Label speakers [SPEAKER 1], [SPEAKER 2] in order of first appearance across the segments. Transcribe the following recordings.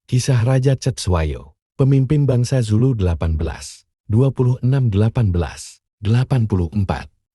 [SPEAKER 1] Kisah Raja Cetshwayo, pemimpin bangsa Zulu 1826-1884.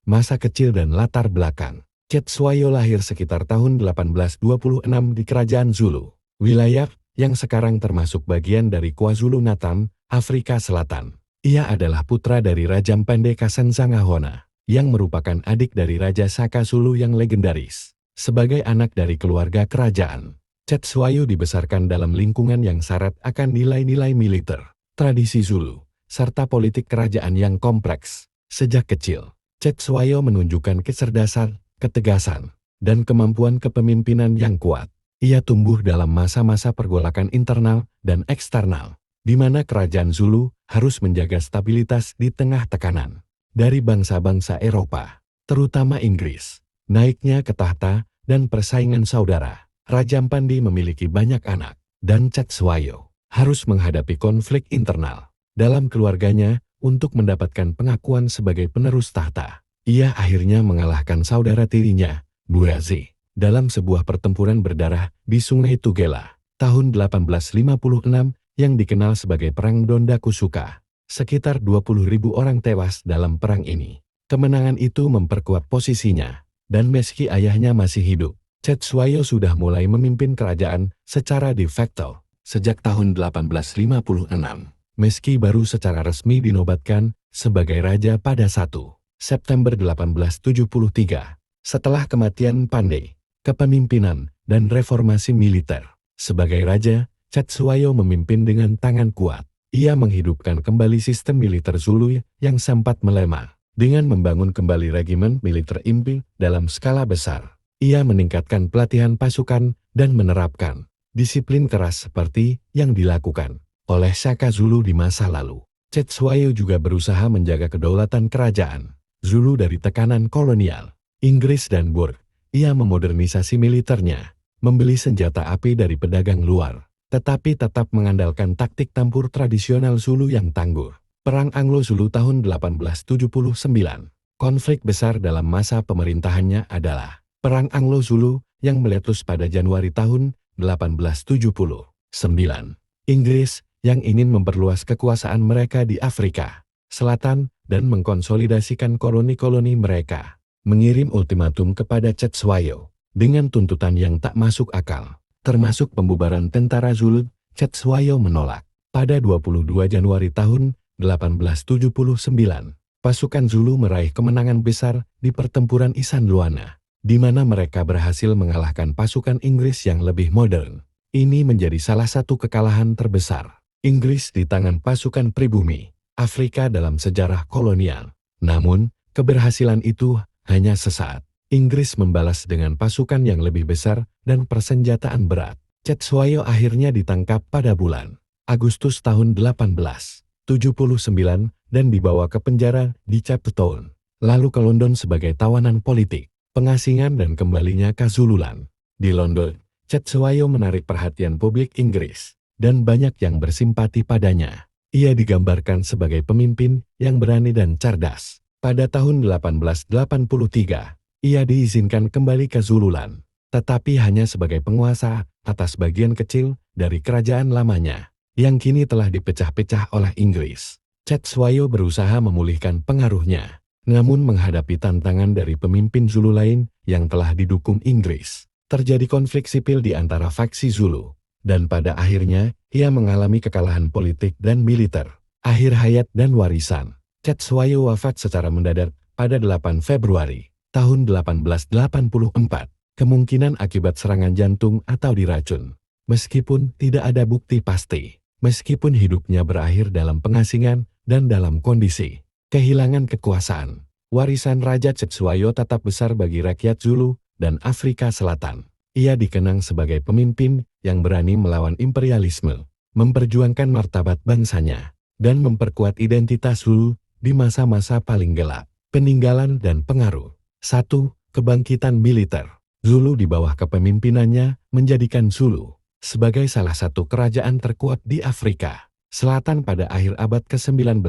[SPEAKER 1] Masa kecil dan latar belakang. Cetshwayo lahir sekitar tahun 1826 di Kerajaan Zulu, wilayah yang sekarang termasuk bagian dari KwaZulu-Natal, Afrika Selatan. Ia adalah putra dari Raja Mpande Kasanzangahona, yang merupakan adik dari Raja Saka Zulu yang legendaris. Sebagai anak dari keluarga kerajaan, Cetshwayo dibesarkan dalam lingkungan yang syarat akan nilai-nilai militer, tradisi Zulu, serta politik kerajaan yang kompleks. Sejak kecil, Cetshwayo menunjukkan kecerdasan, ketegasan, dan kemampuan kepemimpinan yang kuat. Ia tumbuh dalam masa-masa pergolakan internal dan eksternal, di mana kerajaan Zulu harus menjaga stabilitas di tengah tekanan dari bangsa-bangsa Eropa, terutama Inggris. Naiknya ke tahta dan persaingan saudara, Raja Mpande memiliki banyak anak, dan Cetshwayo harus menghadapi konflik internal dalam keluarganya untuk mendapatkan pengakuan sebagai penerus tahta. Ia akhirnya mengalahkan saudara tirinya, Buazi, dalam sebuah pertempuran berdarah di Sungai Tugela, tahun 1856 yang dikenal sebagai Perang Donda Kusuka. Sekitar 20.000 orang tewas dalam perang ini. Kemenangan itu memperkuat posisinya, dan meski ayahnya masih hidup, Cetshwayo sudah mulai memimpin kerajaan secara de facto sejak tahun 1856, meski baru secara resmi dinobatkan sebagai raja pada 1 September 1873. Setelah kematian Mpande, kepemimpinan dan reformasi militer, sebagai raja, Cetshwayo memimpin dengan tangan kuat. Ia menghidupkan kembali sistem militer Zulu yang sempat melemah, dengan membangun kembali regimen militer inti dalam skala besar. Ia meningkatkan pelatihan pasukan dan menerapkan disiplin keras seperti yang dilakukan oleh Saka Zulu di masa lalu. Cetshwayo juga berusaha menjaga kedaulatan kerajaan Zulu dari tekanan kolonial Inggris dan Boer. Ia memodernisasi militernya, membeli senjata api dari pedagang luar, tetapi tetap mengandalkan taktik tempur tradisional Zulu yang tangguh. Perang Anglo-Zulu tahun 1879. Konflik besar dalam masa pemerintahannya adalah Perang Anglo-Zulu yang meletus pada Januari tahun 1879. Inggris yang ingin memperluas kekuasaan mereka di Afrika Selatan dan mengkonsolidasikan koloni-koloni mereka, mengirim ultimatum kepada Cetshwayo dengan tuntutan yang tak masuk akal, termasuk pembubaran tentara Zulu. Cetshwayo menolak. Pada 22 Januari tahun 1879, pasukan Zulu meraih kemenangan besar di pertempuran Isan Luana, di mana mereka berhasil mengalahkan pasukan Inggris yang lebih modern. Ini menjadi salah satu kekalahan terbesar Inggris di tangan pasukan pribumi Afrika dalam sejarah kolonial. Namun, keberhasilan itu hanya sesaat. Inggris membalas dengan pasukan yang lebih besar dan persenjataan berat. Cetshwayo akhirnya ditangkap pada bulan Agustus tahun 1879 dan dibawa ke penjara di Cape Town, lalu ke London sebagai tawanan politik. Pengasingan dan kembalinya ke Zululand. Di London, Cetshwayo menarik perhatian publik Inggris, dan banyak yang bersimpati padanya. Ia digambarkan sebagai pemimpin yang berani dan cerdas. Pada tahun 1883, ia diizinkan kembali ke Zululand, tetapi hanya sebagai penguasa atas bagian kecil dari kerajaan lamanya, yang kini telah dipecah-pecah oleh Inggris. Cetshwayo berusaha memulihkan pengaruhnya, namun menghadapi tantangan dari pemimpin Zulu lain yang telah didukung Inggris. Terjadi konflik sipil di antara faksi Zulu, dan pada akhirnya ia mengalami kekalahan politik dan militer. Akhir hayat dan warisan. Cetshwayo wafat secara mendadak pada 8 Februari tahun 1884, kemungkinan akibat serangan jantung atau diracun. Meskipun tidak ada bukti pasti, meskipun hidupnya berakhir dalam pengasingan dan dalam kondisi kehilangan kekuasaan, warisan Raja Cetshwayo tetap besar bagi rakyat Zulu dan Afrika Selatan. Ia dikenang sebagai pemimpin yang berani melawan imperialisme, memperjuangkan martabat bangsanya, dan memperkuat identitas Zulu di masa-masa paling gelap. Peninggalan dan pengaruh. 1. Kebangkitan militer. Zulu di bawah kepemimpinannya menjadikan Zulu sebagai salah satu kerajaan terkuat di Afrika Selatan pada akhir abad ke-19.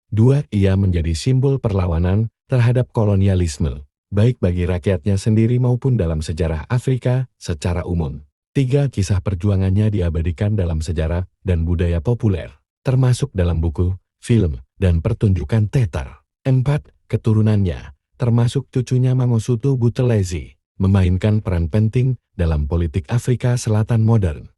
[SPEAKER 1] 2. Ia menjadi simbol perlawanan terhadap kolonialisme, baik bagi rakyatnya sendiri maupun dalam sejarah Afrika secara umum. 3 kisah perjuangannya diabadikan dalam sejarah dan budaya populer, termasuk dalam buku, film, dan pertunjukan teater. 4 keturunannya, termasuk cucunya Mangosuthu Buthelezi, memainkan peran penting dalam politik Afrika Selatan modern.